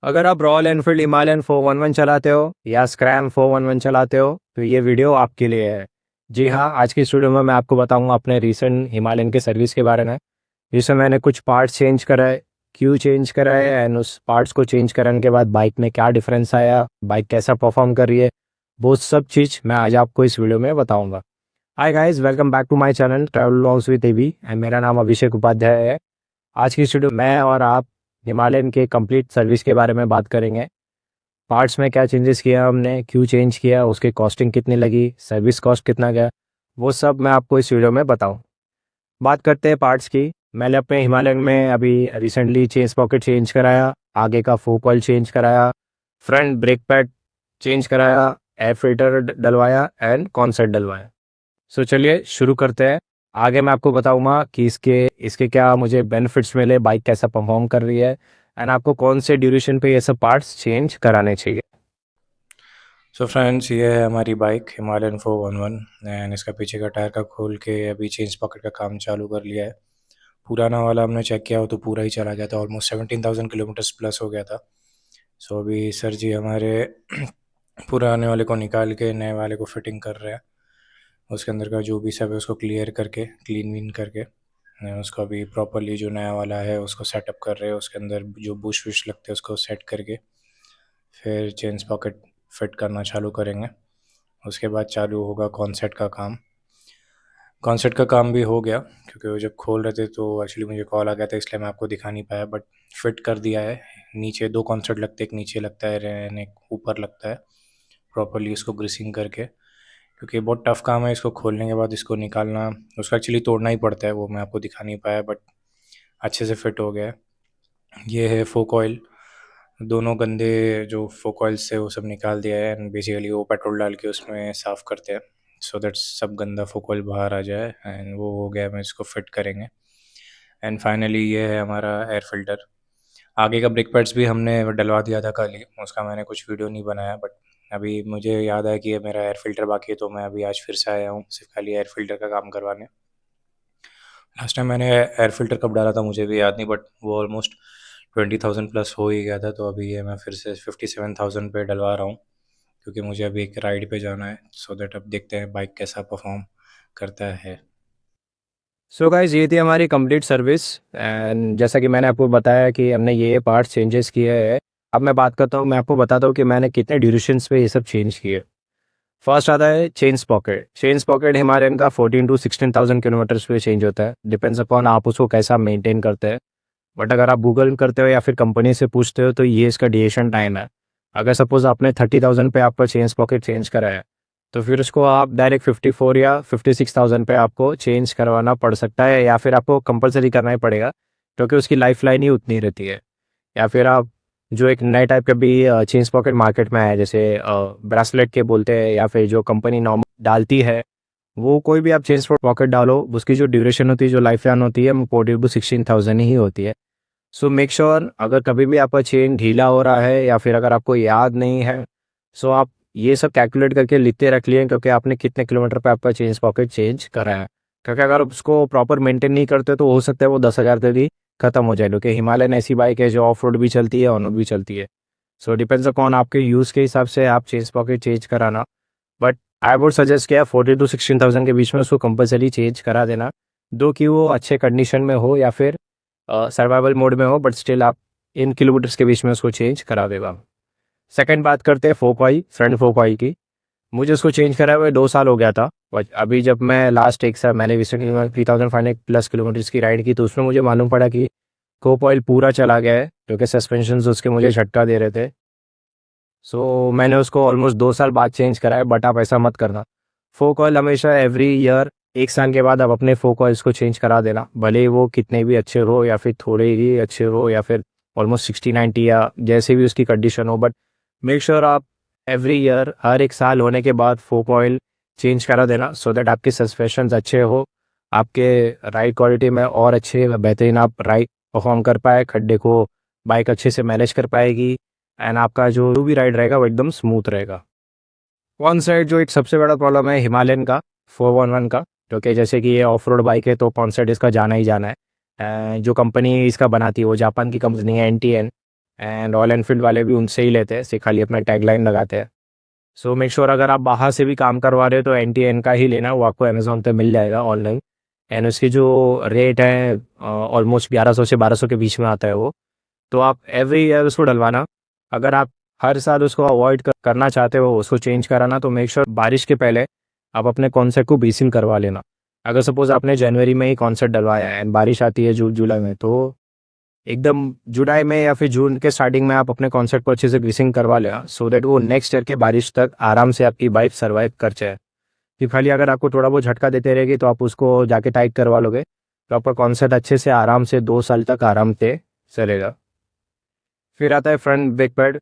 अगर आप royal Enfield Himalayan 411 चलाते हो या स्क्रैम 411 चलाते हो तो ये वीडियो आपके लिए है। जी हाँ, आज की इस वीडियो में मैं आपको बताऊंगा अपने रीसेंट हिमालयन के सर्विस के बारे में, जिसमें मैंने कुछ पार्ट्स चेंज कराए, क्यों चेंज कराए एंड उस पार्ट्स को चेंज कराने के बाद बाइक में क्या डिफरेंस आया, बाइक कैसा परफॉर्म कर रही है, वो सब चीज़ मैं आज आपको इस वीडियो में बताऊंगा। Hi guys, welcome back to my channel travel vlogs with AB and मेरा नाम अभिषेक उपाध्याय है। आज की इस वीडियो मैं और आप हिमालयन के कंप्लीट सर्विस के बारे में बात करेंगे। पार्ट्स में क्या चेंजेस किया हमने, क्यों चेंज किया, उसकी कॉस्टिंग कितनी लगी, सर्विस कॉस्ट कितना गया, वो सब मैं आपको इस वीडियो में बताऊं। बात करते हैं पार्ट्स की। मैंने अपने हिमालयन में अभी रिसेंटली चेन पॉकेट चेंज कराया, आगे का फोक ऑयल चेंज कराया, फ्रंट ब्रेक पैड चेंज कराया, एयर फिल्टर डलवाया एंड कॉन्सेट डलवाया। सो चलिए शुरू करते हैं। आगे मैं आपको बताऊंगा कि इसके इसके क्या मुझे बेनिफिट्स मिले, बाइक कैसा परफॉर्म कर रही है एंड आपको कौन से ड्यूरेशन पे ये सब पार्ट्स चेंज कराने चाहिए। सो फ्रेंड्स, ये है हमारी बाइक हिमालयन 411 एंड इसका पीछे का टायर का खोल के अभी चेंज पॉकेट का काम चालू कर लिया है। पुराना वाला हमने चेक किया हो तो पूरा ही चला गया था, ऑलमोस्ट 17,000 किलोमीटर्स प्लस हो गया था। सो अभी सर जी हमारे पुराने वाले को निकाल के नए वाले को फिटिंग कर रहे हैं। उसके अंदर का जो भी सब है उसको क्लियर करके, क्लीन वीन करके उसको अभी प्रॉपरली जो नया वाला है उसको सेटअप कर रहे हैं। उसके अंदर जो बुश वुश लगते हैं उसको सेट करके फिर चेंज पॉकेट फिट करना चालू करेंगे। उसके बाद चालू होगा कॉन्सेट का काम। कॉन्सेट का काम भी हो गया, क्योंकि वो जब खोल रहे थे तो एक्चुअली मुझे कॉल आ गया था, इसलिए मैं आपको दिखा नहीं पाया, बट फिट कर दिया है। नीचे दो कॉन्सेट लगते हैं, एक नीचे लगता है एंड एक ऊपर लगता है, प्रॉपरली इसको ग्रीसिंग करके, क्योंकि बहुत टफ काम है इसको खोलने के बाद इसको निकालना। उसको एक्चुअली तोड़ना ही पड़ता है, वो मैं आपको दिखा नहीं पाया, बट अच्छे से फिट हो गया है। ये है फोक ऑयल। दोनों गंदे जो फोक ऑयल्स से वो सब निकाल दिया है एंड बेसिकली वो पेट्रोल डाल के उसमें साफ़ करते हैं, सो दैट सब गंदा फोक ऑयल बाहर आ जाए एंड वो हो गया। मैं इसको फिट करेंगे एंड फाइनली ये है हमारा एयर फिल्टर। आगे का ब्रेक पैड्स भी हमने डलवा दिया था कल ही, उसका मैंने कुछ वीडियो नहीं बनाया, बट अभी मुझे याद है कि ये मेरा एयर फिल्टर बाकी है, तो मैं अभी आज फिर से आया हूँ सिर्फ खाली एयर फिल्टर का काम करवाने। लास्ट टाइम मैंने एयर फिल्टर कब डाला था मुझे भी याद नहीं, बट वो ऑलमोस्ट 20,000 प्लस हो ही गया था। तो अभी ये मैं फिर से 57,000 पे डलवा रहा हूँ, क्योंकि मुझे अभी एक राइड पे जाना है, सो दैट अब देखते हैं बाइक कैसा परफॉर्म करता है। सो गाइज, ये थी हमारी कंप्लीट सर्विस एंड जैसा कि मैंने आपको बताया कि हमने ये पार्ट्स चेंजेस किए हैं। अब मैं बात करता हूँ, मैं आपको बताता हूँ कि मैंने कितने ड्यूरेशंस पे ये सब चेंज किए। फर्स्ट आता है चेंज पॉकेट। चेंज पॉकेट हमारे इनका 14 to 16,000 किलोमीटर्स पे चेंज होता है, डिपेंड्स अपॉन आप उसको कैसा मेंटेन करते हैं। बट अगर आप गूगल करते हो या फिर कंपनी से पूछते हो तो ये इसका ड्यूरेशन टाइम है। अगर सपोज आपने 30,000 पे आपका चेंज पॉकेट चेंज करा है तो फिर उसको आप डायरेक्ट 54 या 56,000 पे आपको चेंज करवाना पड़ सकता है, या फिर आपको कंपलसरी करना ही पड़ेगा, क्योंकि उसकी लाइफ लाइन ही उतनी रहती है। या फिर आप जो एक नए टाइप का भी चेंज पॉकेट मार्केट में है, जैसे ब्रेसलेट के बोलते हैं, या फिर जो कंपनी नॉर्मल डालती है, वो कोई भी आप चेंज पॉकेट डालो, उसकी जो ड्यूरेशन होती है, जो लाइफ लाइन होती है, वो 14 to 16,000 ही होती है। सो मेक श्योर अगर कभी भी आपका चेन ढीला हो रहा है या फिर अगर आपको याद नहीं है, सो आप ये सब कैलकुलेट करके लिखते रख लिए, क्योंकि आपने कितने किलोमीटर पे आपका चेंज पॉकेट चेंज करा है। क्योंकि अगर आप उसको प्रॉपर मेंटेन नहीं करते तो हो सकता है वो 10,000 तक ही खत्म हो जाए, क्योंकि हिमालयन ऐसी बाइक है जो ऑफ रोड भी चलती है, ऑन रोड भी चलती है। सो डिपेंड्स अपॉन आपके यूज़ के हिसाब से आप चेंज पॉकेट चेंज कराना। बट आई वुड सजेस्ट किया 14 to 16,000 के बीच में उसको कंपलसरी चेंज करा देना, दो कि वो अच्छे कंडीशन में हो या फिर सर्वाइवल मोड में हो, बट स्टिल आप इन किलोमीटर्स के बीच में उसको चेंज करा देगा। सेकंड बात करते हैं फोक ऑयल, फ्रंट फोक ऑयल की। मुझे उसको चेंज कराए हुए 2 साल हो गया था, बट अभी जब मैं लास्ट एक साल मैंने रिसेंटली 3,500 प्लस किलोमीटर्स की राइड की तो उसमें मुझे मालूम पड़ा कि फोक ऑयल पूरा चला गया है, क्योंकि सस्पेंशन उसके मुझे झटका दे रहे थे। सो मैंने उसको ऑलमोस्ट 2 साल बाद चेंज कराया, बट आप ऐसा मत करना। फोक ऑयल हमेशा एवरी ईयर 1 साल के बाद आप अपने फोक ऑयल्स को चेंज करा देना, भले ही वो कितने भी अच्छे हो या फिर थोड़े ही अच्छे हो या फिर ऑलमोस्ट 60-90 या जैसे भी उसकी कंडीशन हो, बट मेक श्योर आप एवरी ईयर हर 1 साल होने के बाद फोक ऑयल चेंज करा देना, सो दैट आपके सस्पेंशन अच्छे हो, आपके राइड क्वालिटी में और अच्छे बेहतरीन आप राइड परफॉर्म कर पाए, खड्डे को बाइक अच्छे से मैनेज कर पाएगी एंड आपका जो भी राइड रहेगा वो एकदम स्मूथ रहेगा। वन साइड जो एक सबसे बड़ा प्रॉब्लम है हिमालयन का 411 का, क्योंकि जैसे कि ये ऑफ रोड बाइक है तो कॉन साइड इसका जाना ही जाना है। जो कंपनी इसका बनाती है वो जापान की कंपनी है NTN। एंड रॉयल एनफील्ड वाले भी उनसे ही लेते हैं, से खाली अपना टैगलाइन लगाते हैं। सो मेक श्योर अगर आप बाहर से भी काम करवा रहे हो तो NTN का ही लेना, वो आपको अमेज़ॉन पे मिल जाएगा ऑनलाइन। एंड उसकी जो रेट है ऑलमोस्ट 1100 से 1200 के बीच में आता है वो। तो आप एवरी ईयर उसको डलवाना। अगर आप हर साल उसको अवॉइड करना चाहते हो, उसको चेंज कराना, तो मेक श्योर बारिश के पहले आप अपने कॉन्सेप्ट को बीसिंग करवा लेना। अगर सपोज़ आपने जनवरी में ही कॉन्सेप्ट डलवाया है एंड बारिश आती है जून जुलाई में, तो एकदम जुलाई में या फिर जून के स्टार्टिंग में आप अपने कॉन्सेप्ट को अच्छे से ग्रीसिंग करवा लेना, सो दैट वो नेक्स्ट ईयर के बारिश तक आराम से आपकी बाइक सर्वाइव कर जाए। कि खाली अगर आपको थोड़ा बहुत झटका देते रहेगी तो आप उसको जाके टाइट करवा लोगे, तो आपका कॉन्सेप्ट अच्छे से आराम से 2 साल तक आराम से चलेगा। फिर आता है फ्रंट ब्रेक पैड।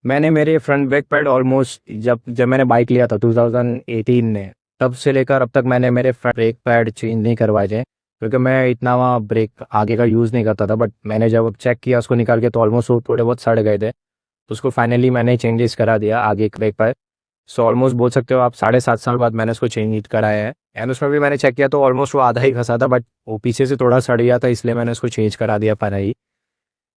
मैंने मेरे फ्रंट ब्रेक पैड ऑलमोस्ट जब जब मैंने बाइक लिया था 2018 में, तब से लेकर अब तक मैंने मेरे फ्रंट ब्रेक पैड चेंज नहीं करवाए थे, क्योंकि मैं इतना वहाँ ब्रेक आगे का यूज़ नहीं करता था। बट मैंने जब चेक किया उसको निकाल के, तो ऑलमोस्ट वो थोड़े बहुत सड़ गए थे, तो उसको फाइनली मैंने चेंजेस करा दिया आगे के ब्रेक पैड। सो ऑलमोस्ट बोल सकते हो आप 7.5 साल बाद मैंने उसको चेंज कराया है। एंड उसमें भी मैंने चेक किया तो ऑलमोस्ट वो आधा ही घसा था, बट वो पीछे से थोड़ा सड़ गया था, इसलिए मैंने उसको चेंज करा दिया फाइनली।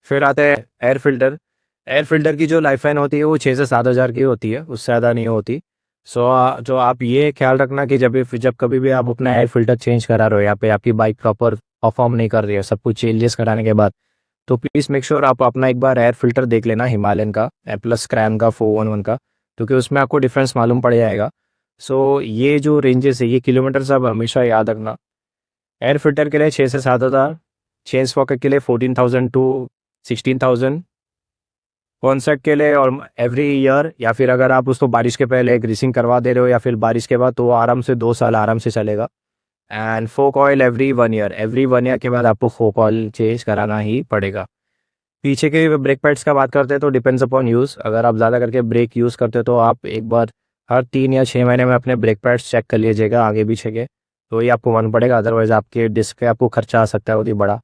फिर आता है एयर फिल्टर। एयर फिल्टर की जो लाइफ लाइन होती है वो 6 से 7 हज़ार की होती है, उससे ज़्यादा नहीं होती। सो जो आप ये ख्याल रखना कि जब कभी भी आप अपना एयर फिल्टर चेंज करा रहे हो, या पे आपकी बाइक प्रॉपर परफॉर्म नहीं कर रही है सब कुछ चेंजेस कराने के बाद, तो प्लीज़ मेक श्योर आप अपना एक बार एयर फिल्टर देख लेना, हिमालयन का प्लस क्रैम का 411 का, क्योंकि उसमें आपको डिफरेंस मालूम पड़ जाएगा। सो ये जो रेंजेस है, ये किलोमीटर आप हमेशा याद रखना। एयर फिल्टर के लिए 6 से 7 हज़ार, चेन स्पॉकेट के लिए 14,000 टू 16,000, कॉन्सेप्ट के लिए और एवरी ईयर, या फिर अगर आप उसको बारिश के पहले ग्रीसिंग करवा दे रहे हो या फिर बारिश के बाद, तो आराम से 2 साल आराम से चलेगा। And fork oil every 1 year के बाद आपको फोक ऑयल चेंज कराना ही पड़ेगा। पीछे के ब्रेक पैड्स का बात करते हैं तो डिपेंड्स अपॉन यूज़। अगर आप ज़्यादा करके ब्रेक यूज़ करते हो तो आप एक बार हर 3 या 6 महीने में अपने ब्रेक पैड्स चेक कर लीजिएगा आगे पीछे के, तो ये आपको मालूम पड़ेगा। अदरवाइज़ आपके डिस्क पे आपको खर्चा आ सकता है बहुत ही बड़ा।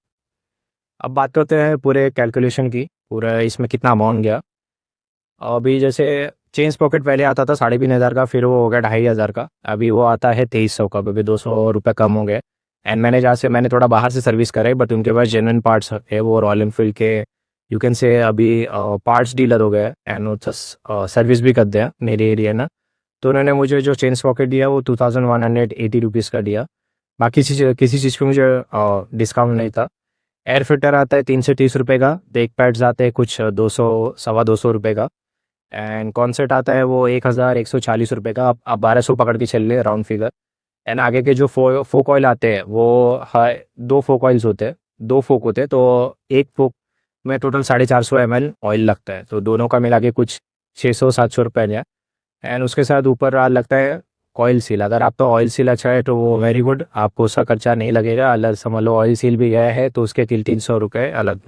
अब बात करते हैं पूरे कैलकुलेशन की, पूरा इसमें कितना अमाउंट गया। अभी जैसे चेन पॉकेट पहले आता था 3,500 का, फिर वो हो गया 2,500 का, अभी वो आता है 2300 का, अभी 200 रुपये कम हो गए। एंड मैंने थोड़ा बाहर से सर्विस कराई, बट उनके पास जेन्युइन पार्ट्स है, वो रॉयल एनफील्ड के यू कैन से अभी पार्ट्स डीलर हो गए, एंड वो सर्विस भी करते हैं मेरे एरिया ना। तो उन्होंने मुझे जो चेन पॉकेट दिया वो 2,180 रुपीज़ का दिया। बाकी किसी चीज़ पे मुझे डिस्काउंट नहीं था। एयर फिल्टर आता है 330 रुपये का, ब्रेक पैड्स आते हैं कुछ 200 250 रुपये का, एंड कॉन्सेप्ट आता है वो 1,140 रुपये का। आप 1200 पकड़ के चल रहे राउंड फिगर। एंड आगे के जो फोक ऑयल आते हैं वो दो फोक ऑयल्स होते हैं, 2 फोक होते हैं, तो एक फोक में टोटल 450 ml ऑयल लगता है, तो दोनों का मिला के कुछ 600-700 रुपये लिया। एंड उसके साथ ऊपर लगता है ऑयल सील। अगर आपका ऑयल सील अच्छा है तो वो वेरी गुड, आपको उसका खर्चा नहीं लगेगा। अलग समझ लो ऑयल सील भी गया है तो उसके 300 रुपये अलग।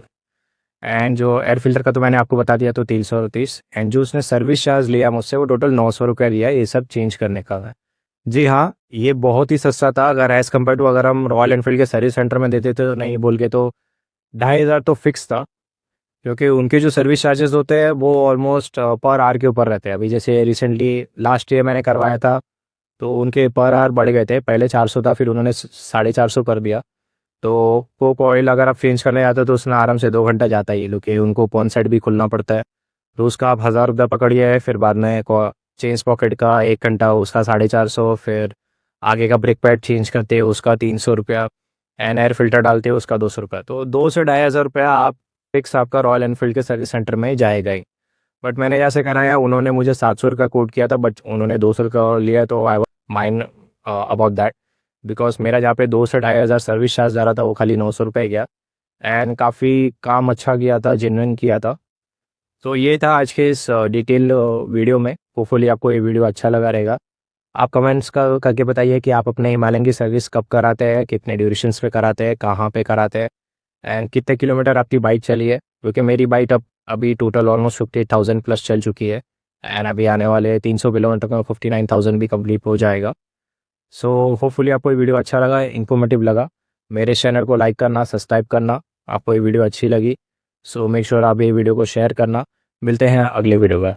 एंड जो एयर फिल्टर का तो मैंने आपको बता दिया, तो 330। एंड जो उसने सर्विस चार्ज लिया मुझसे वो टोटल 900 रुपये लिया ये सब चेंज करने का है। जी हाँ, ये बहुत ही सस्ता था अगर एज़ कम्पेयर टू अगर हम रॉयल एनफील्ड के सर्विस सेंटर में देते थे, तो नहीं बोल के तो 2,500 तो फिक्स था, क्योंकि उनके जो सर्विस चार्जेस होते हैं वो ऑलमोस्ट पर आवर के ऊपर रहते हैं। अभी जैसे रिसेंटली लास्ट ईयर मैंने करवाया था तो उनके पर आवर बढ़ गए थे, पहले 400 था, फिर उन्होंने 450 कर दिया। तो कोक ऑयल अगर आप चेंज करने जाते हो तो उसमें आराम से 2 घंटा जाता ही, क्योंकि उनको पॉन साइड भी खुलना पड़ता है। तो उसका आप 1,000 रुपये पकड़िए है, फिर बाद में चेंज पॉकेट का 1 घंटा उसका 450, फिर आगे का ब्रेक पैड चेंज करते हैं उसका 300 रुपया, एंड एयर फिल्टर डालते हैं उसका 200 रुपया। तो 2 से 2,500 रुपया आप फिक्स आपका रॉयल एनफील्ड के सर्विस सेंटर में जाएगा ही। बट मैंने जैसे कराया, उन्होंने मुझे 700 रुपया कोट किया था, बट उन्होंने 200 रुपया लिया, तो आई माइंड अबाउट दैट, बिकॉज मेरा जहाँ पे 2 से 2,500 सर्विस चार्ज जा रहा था वो खाली 900 रुपये गया। एंड काफ़ी काम अच्छा किया था, जेन्युइन किया था। तो ये था आज के इस डिटेल वीडियो में। होपफुली आपको ये वीडियो अच्छा लगा रहेगा। आप कमेंट्स करके बताइए कि आप अपने हिमालयन की सर्विस कब कराते हैं, कितने ड्यूरेशंस पे कराते हैं, कहाँ पे कराते हैं, एंड कितने किलोमीटर आपकी बाइक चली है, क्योंकि मेरी बाइक अभी टोटल ऑलमोस्ट 58,000 प्लस चल चुकी है। एंड अभी आने वाले 300 किलोमीटर का 59,000 भी कंप्लीट हो जाएगा। सो होपफुली आपको ये वीडियो अच्छा लगा, इन्फॉर्मेटिव लगा। मेरे चैनल को लाइक करना, सब्सक्राइब करना, आपको ये वीडियो अच्छी लगी। सो मेक श्योर आप ये वीडियो को शेयर करना। मिलते हैं अगले वीडियो में।